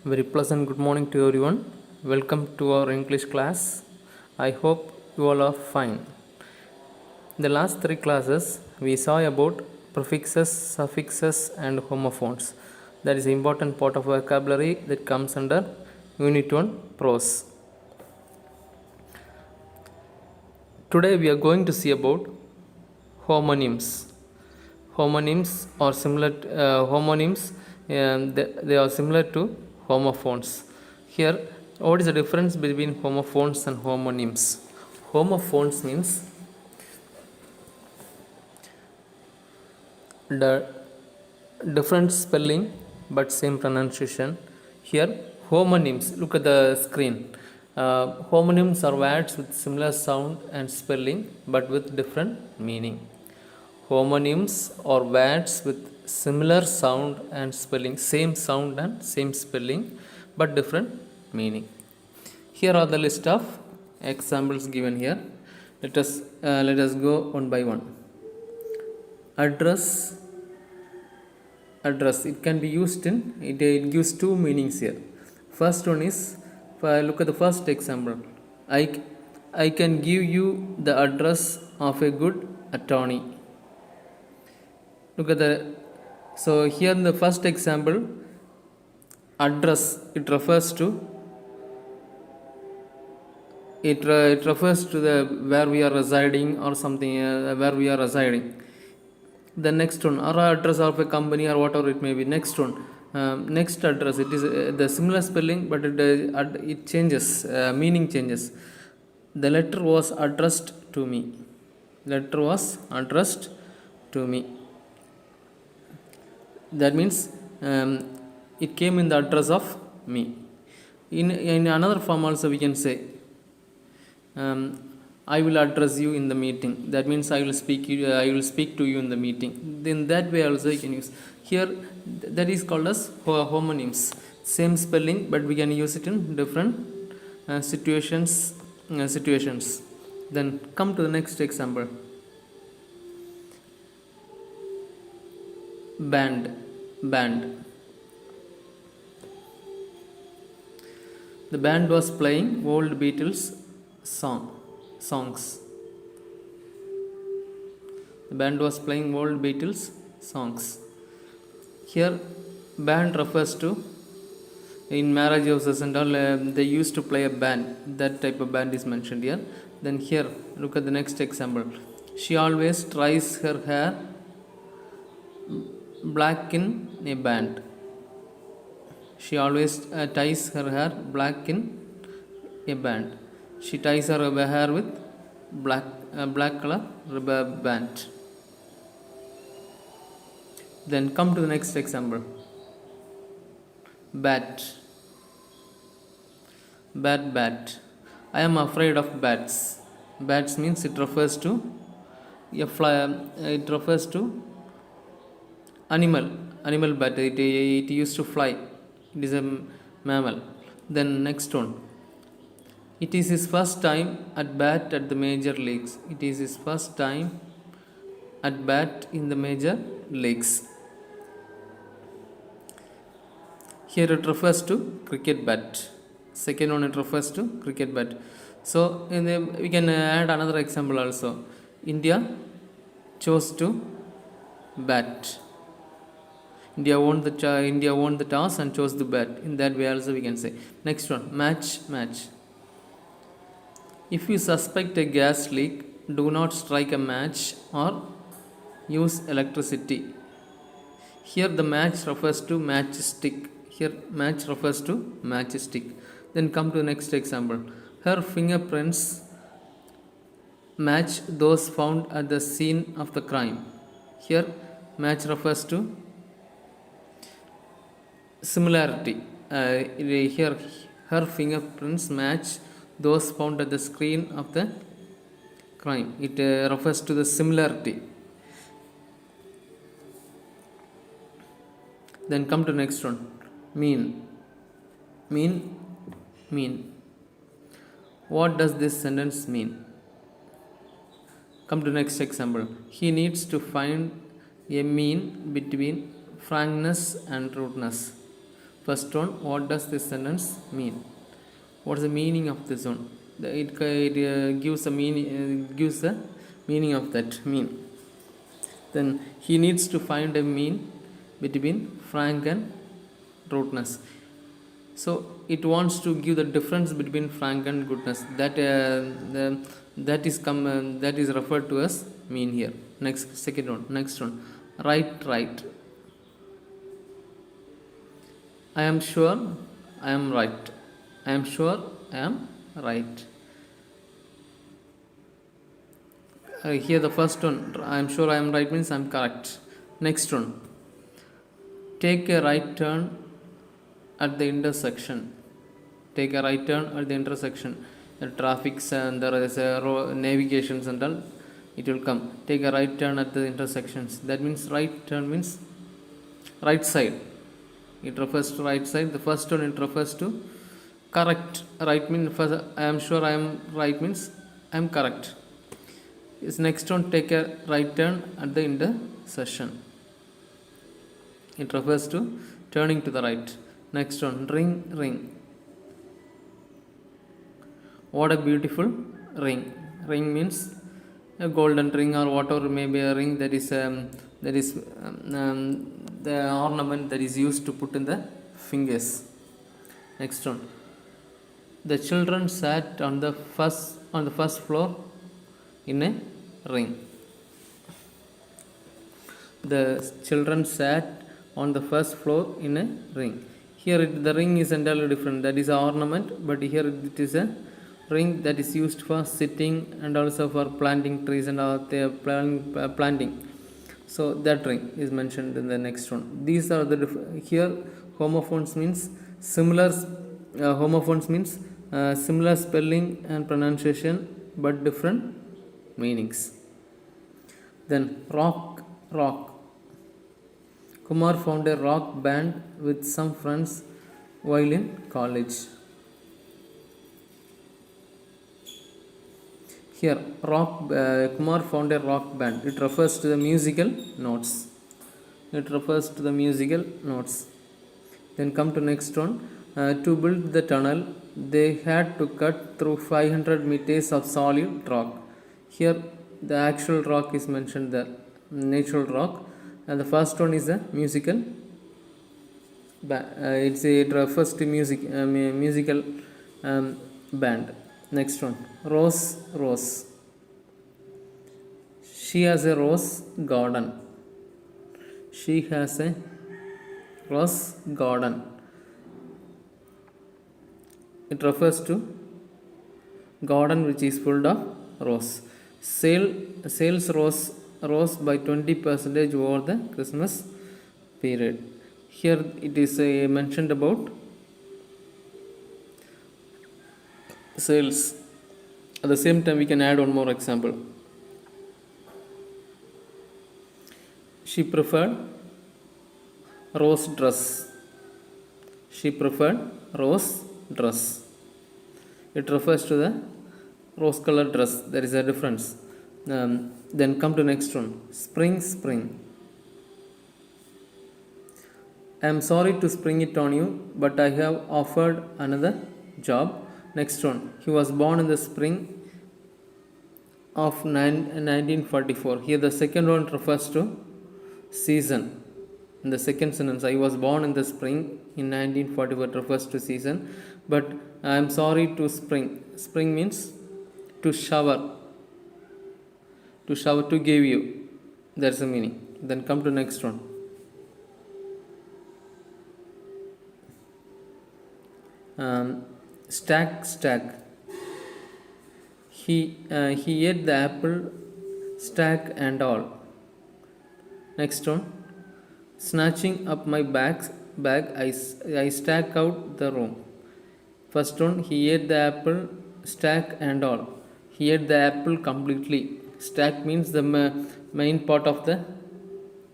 Very pleasant good morning to everyone. Welcome to our English class. I hope you all are fine. In the last three classes, we saw about prefixes, suffixes, and homophones. That is an important part of vocabulary that comes under Unit 1 prose. Today, we are going to see about homonyms. Homonyms are similar. Homonyms they are similar to homophones. Here, what is the difference between homophones and homonyms? Homophones means the different spelling but same pronunciation. Here, homonyms. Look at the screen. Homonyms are words with similar sound and spelling but with different meaning. Homonyms are words with similar sound and spelling, same sound and same spelling, but different meaning. Here are the list of examples given here. Let us go one by one. Address. It can be used in it gives two meanings here. First one is, look at the first example. I can give you the address of a good attorney. Look at so here in the first example, address, it refers to the where we are residing or something, where we are residing. The next one, or address of a company or whatever it may be. Next one, next address, it is the similar spelling but it changes, meaning changes. The letter was addressed to me. That means it came in the address of me. In another form also we can say, I will address you in the meeting. That means I will speak to you in the meeting. Then that way also you can use. Here that is called as homonyms. Same spelling but we can use it in different situations. Then come to the next example. Band. The band was playing old Beatles songs. The band was playing old Beatles songs. Here, band refers to, in marriage houses and all, they used to play a band. That type of band is mentioned here. Then here, look at the next example. She always tries her hair black in a band. She always ties her hair black in a band. She ties her hair with black color rubber band. Then come to the next example. Bat. I am afraid of bats. Bats means it refers to a fly. It refers to animal bat. It used to fly. It is a mammal. Then next one. It is his first time at bat at the major leagues. It is his first time at bat in the major leagues. Here it refers to cricket bat. Second one, it refers to cricket bat. So we can add another example also. India chose to bat. India won the toss and chose to bat. In that way also we can say. Next one, match. If you suspect a gas leak, do not strike a match or use electricity. Here the match refers to matchstick. Then come to the next example. Her fingerprints match those found at the scene of the crime. Here match refers to similarity. Here her fingerprints match those found at the scene of the crime. It refers to the similarity. Then come to next one. Mean. What does this sentence mean? Come to next example. He needs to find a mean between frankness and rudeness. First one, what does this sentence mean? What is the meaning of this one? It gives a meaning of that mean. Then he needs to find a mean between frank and rudeness. So it wants to give the difference between frank and goodness. That is referred to as mean here. Next one, right. I am sure I am right. I am sure I am right. Here the first one, I am sure I am right, means I am correct. Next one, take a right turn at the intersection. Take a right turn at the intersection. The traffic and there is a navigations and all, it will come. Take a right turn at the intersections. That means right turn means right side. It refers to right side. The first one, it refers to correct. Right means first, I am sure I am right means I am correct. Is next one, take a right turn at the intersection. It refers to turning to the right. Next one, ring. What a beautiful ring. Ring means a golden ring or whatever may be a ring. That is the ornament that is used to put in the fingers. Next one, the children sat on the first floor in a ring. The children sat on the first floor in a ring. Here the ring is entirely different. That is an ornament, but here it is a ring that is used for sitting and also for planting trees and all they are planting. So that ring is mentioned in the next one. These are the here homophones means similar. Homophones means similar spelling and pronunciation but different meanings. Then rock. Kumar found a rock band with some friends while in college. Here Kumar found a rock band. It refers to the musical notes. Then come to next one. To build the tunnel, they had to cut through 500 meters of solid rock. Here the actual rock is mentioned, the natural rock, and the first one is a musical. It refers to musical band. Next one, rose. She has a rose garden. It refers to garden which is full of rose. Sales rose by 20% over the Christmas period. Here it is mentioned about sales. At the same time we can add one more example. She preferred rose dress. It refers to the rose colored dress. There is a difference. Then come to next one, spring. I am sorry to spring it on you, but I have offered another job. Next one, he was born in the spring of 1944. Here the second one refers to season. In the second sentence, I was born in the spring in 1944, it refers to season. But I am sorry to spring. Spring means to shower, to give you. That's the meaning. Then come to next one. Stack. He ate the apple, stack and all. Next one, snatching up my bag, I stack out the room. First one, he ate the apple, stack and all. He ate the apple completely. Stack means the main part of the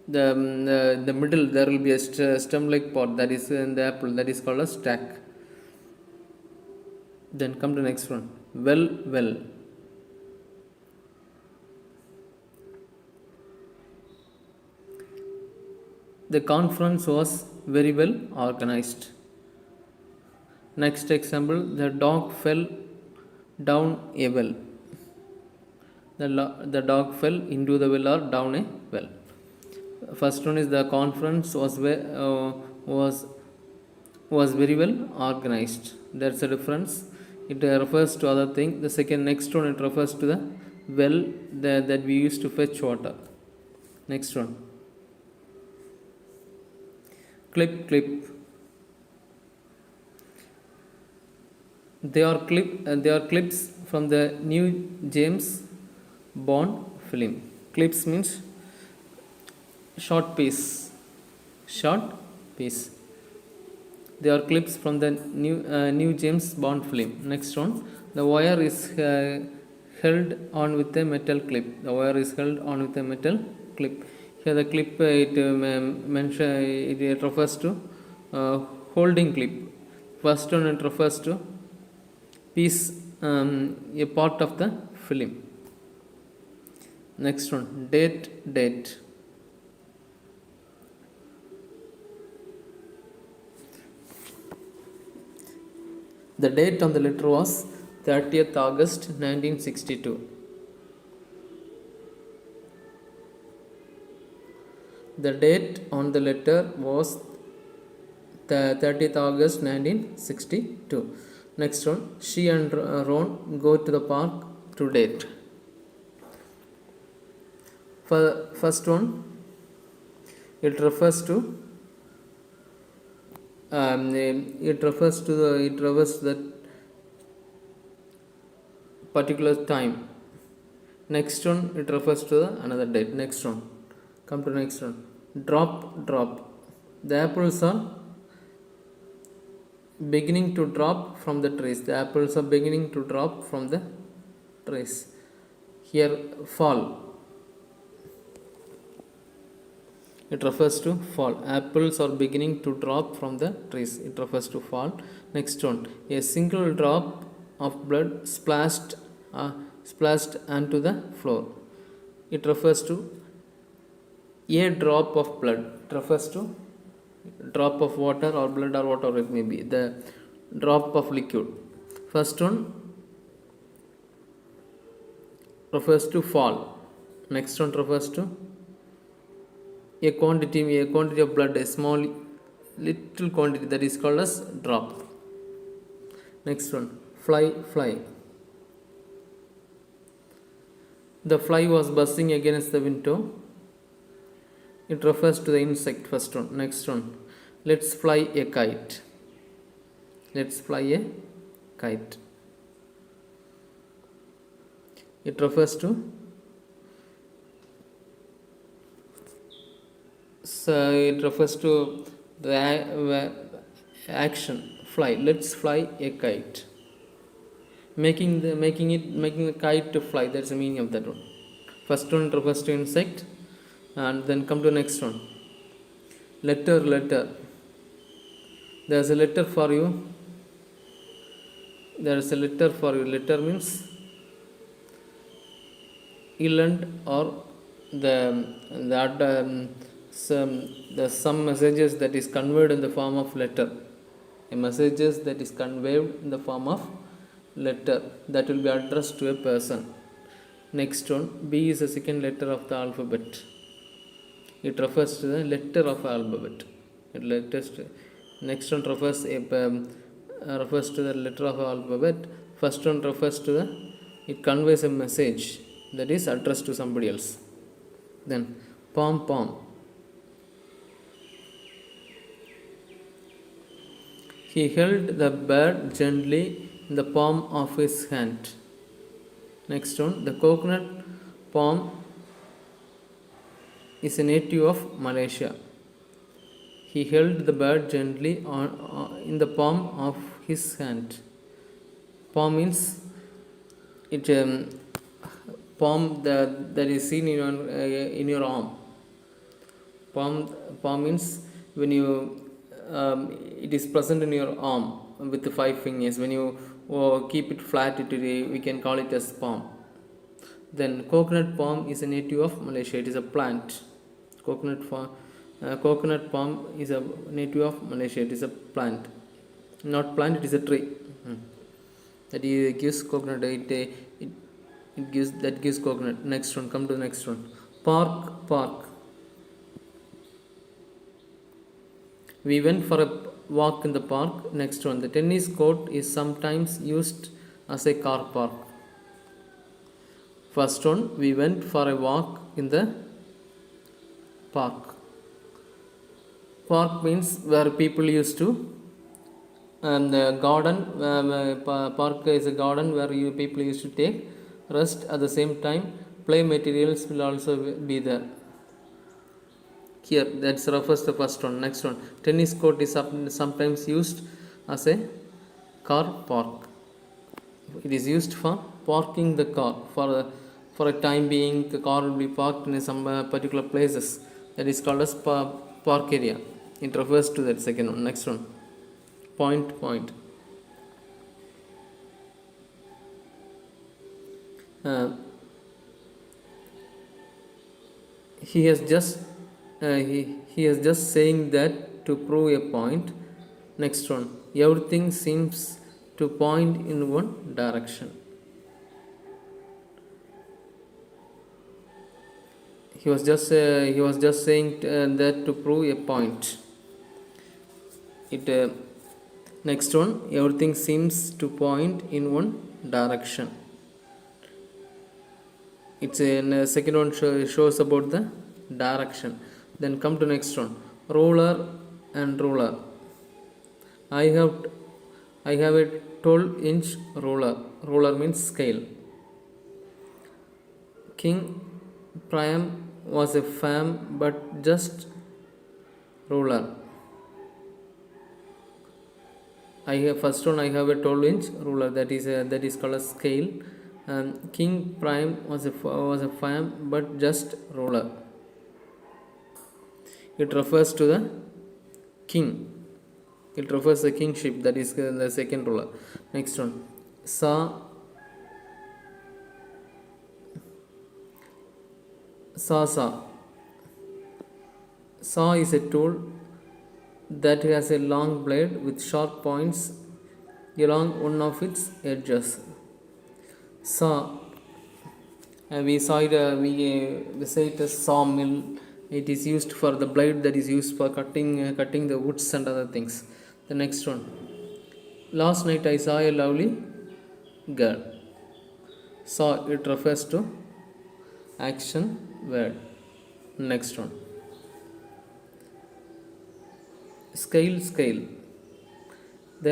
middle. There will be a stem-like part that is in the apple. That is called a stack. Then come to next one. Well. The conference was very well organized. Next example, the dog fell down a well. The dog fell into the well or down a well. First one is the conference was very well organized. That's a difference. It refers to other thing. The second next one, it refers to the well that we used to fetch water. Next one, clip. They are clips from the new James Bond film. Clips means short piece. Short piece. They are clips from the new James Bond film. Next one, the wire is held on with a metal clip. The wire is held on with a metal clip. Here the clip it refers to holding clip. First one, it refers to piece, a part of the film. Next one, date. The date on the letter was 30th August 1962. The date on the letter was the 30th August 1962. Next one, she and Ron go to the park to date. For first one, it refers to that particular time. Next one, it refers to another date. Next one, come to next one. Drop. The apples are beginning to drop from the trees. The apples are beginning to drop from the trees. Here, fall. It refers to fall. Apples are beginning to drop from the trees. It refers to fall. Next one, a single drop of blood splashed onto the floor. It refers to a drop of blood. It refers to drop of water or blood or whatever it may be. The drop of liquid. First one refers to fall. Next one refers to a quantity of blood, a small little quantity, that is called as drop. Next one, fly. The fly was buzzing against the window. It refers to the insect. First one. Next one, let's fly a kite. It refers to the action fly. Let's fly a kite. Making the kite to fly. That's the meaning of that one. First one refers to insect, and then come to next one. Letter. There's a letter for you. Letter means inland or some messages that is conveyed in the form of letter. Messages that is conveyed in the form of letter that will be addressed to a person. Next one, B is the second letter of the alphabet. It refers to the letter of alphabet. Next one refers to the letter of alphabet. First one refers to it conveys a message that is addressed to somebody else. Then pom. He held the bird gently in the palm of his hand. Next one, the coconut palm is a native of Malaysia. He held the bird gently in the palm of his hand. Palm means palm that is seen in your arm. Palm means when you it is present in your arm with the 5 fingers. When you keep it flat, we can call it as palm. Then coconut palm is a native of Malaysia. It is a plant. Coconut palm is a native of Malaysia. It is a plant. Not plant, it is a tree. Hmm. That gives coconut. It gives that gives coconut. Next one, come to the next one. Park. We went for a walk in the park. Next one, the tennis court is sometimes used as a car park. First one, we went for a walk in the park. Park means where people used to, and the garden, park is a garden where people used to take rest. At the same time, play materials will also be there. Here, that refers to the first one. Next one, tennis court is sometimes used as a car park. It is used for parking the car. For a time being, the car will be parked in some particular places. That is called as park area. It refers to that second one. Next one, point. He has just he is just saying that to prove a point. Next one, everything seems to point in one direction. He was just saying that to prove a point. Next one, everything seems to point in one direction. It's a second one shows about the direction. Then come to next one, ruler and ruler. I have a 12-inch ruler. Ruler means scale. King Priam was a firm but just ruler. First one, I have a 12-inch ruler. That is called a scale. King Priam was a firm but just ruler. It refers to the king. It refers to the kingship. That is the second ruler. Next one, Saw is a tool that has a long blade with sharp points along one of its edges. Saw, we say it as sawmill. It is used for the blade that is used for cutting the woods and other things. The next one, last night I saw a lovely girl. Saw, it refers to action word. Next one, scale. They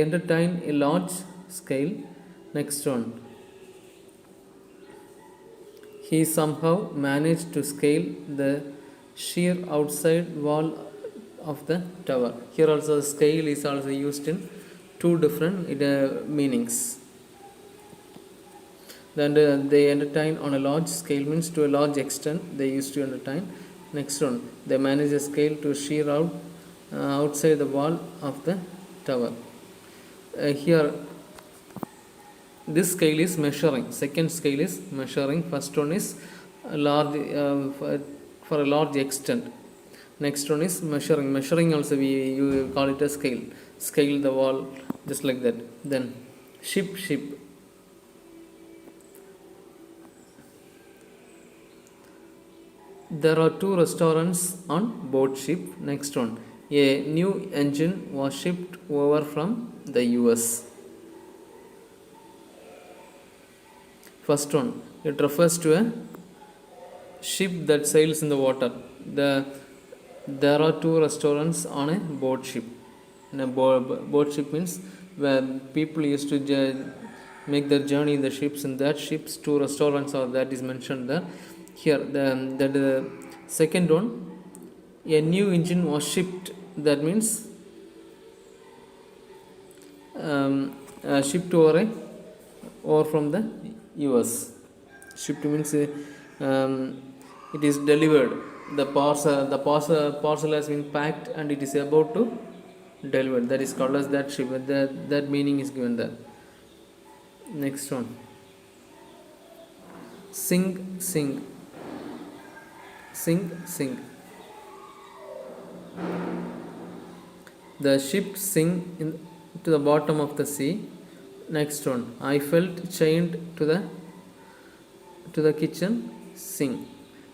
entertain a large scale. Next one, he somehow managed to scale the sheer outside wall of the tower. Here also scale is also used in two different meanings. Then they entertain on a large scale means to a large extent they used to entertain. Next one, they manage a scale to sheer out outside the wall of the tower. Here, this scale is measuring. Second scale is measuring. First one is large for a large extent. Next one is measuring. Measuring also you call it a scale. Scale the wall just like that. Then ship. There are 2 restaurants on board ship. Next one, a new engine was shipped over from the US. First one, it refers to a ship that sails in the water. There are 2 restaurants on a board ship. And a board ship means where people used to make their journey in the ships. In that ships, 2 restaurants are that is mentioned there. Here, the second one, a new engine was shipped. That means shipped over from the US. Shipped means it is delivered. The parcel has been packed and it is about to deliver. That is called as that ship. That meaning is given there. Next one, sing. The ship sink to the bottom of the sea. Next one. I felt chained to the kitchen sink.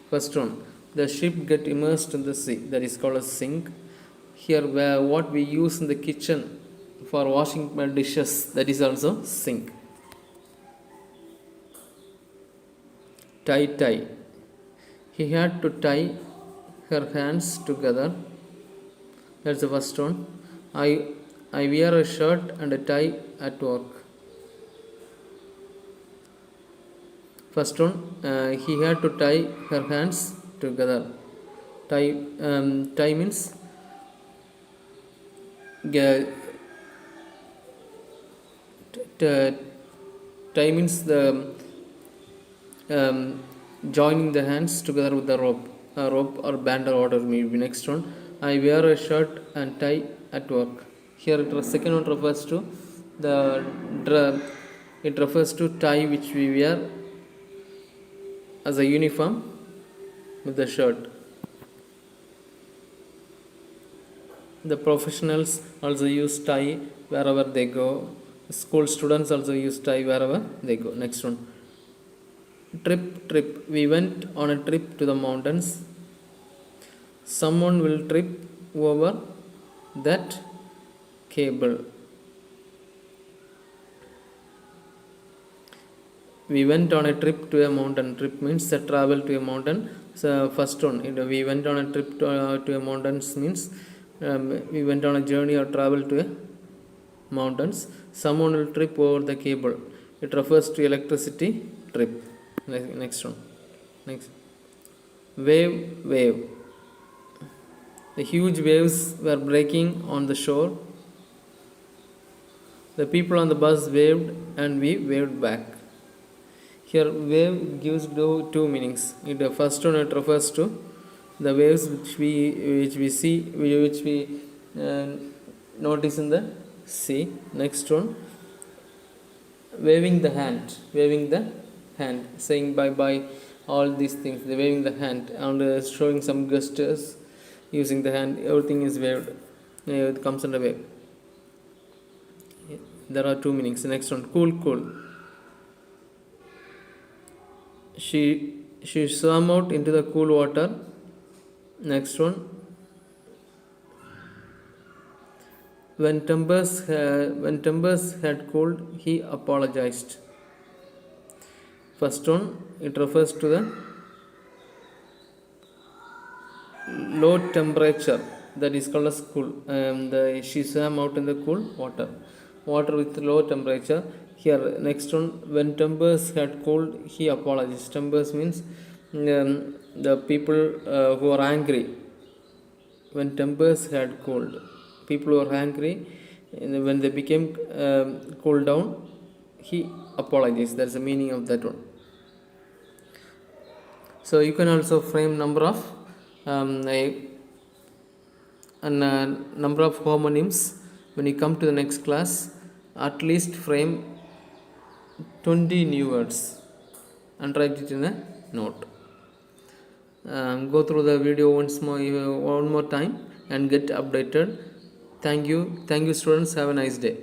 First one. The ship get immersed in the sea. That is called a sink. Here, where what we use in the kitchen for washing dishes, that is also sink. Tie. He had to tie her hands together. That's the first one. I wear a shirt and a tie at work. First one, he had to tie her hands together. Tie means tie means the joining the hands together with the rope or band or whatever maybe. Next one, I wear a shirt and tie at work. Here the second one refers to it refers to tie which we wear as a uniform with the shirt. The professionals also use tie wherever they go. School students also use tie wherever they go. Next one. Trip. We went on a trip to the mountains. Someone will trip over that cable. We went on a trip to a mountain. Trip means a travel to a mountain. So first one, we went on a trip to a mountains means we went on a journey or travel to a mountains. Someone will trip over the cable. It refers to electricity trip. Next one. Next. Wave. The huge waves were breaking on the shore. The people on the bus waved and we waved back. Here wave gives two meanings. The first one, it refers to the waves which we see, which we notice in the sea. Next one, waving the hand, saying bye, all these things. The waving the hand and showing some gestures using the hand. Everything is waved. It comes under wave. There are two meanings. Next one, cool. She swam out into the cool water. Next one, when Timbers had cooled, he apologized. First one, it refers to the low temperature, that is called as cool. She swam out in the cool water with low temperature. Here, next one, when Timbers had cooled, he apologized. Timbers means the people who are angry. When Timbers had cooled, people who are angry, when they became cooled down, he apologized. That's the meaning of that one. So you can also frame number of number of homonyms. When you come to the next class, at least frame 20 new words and write it in a note. Go through the video one more time and get updated. Thank you students. Have a nice day.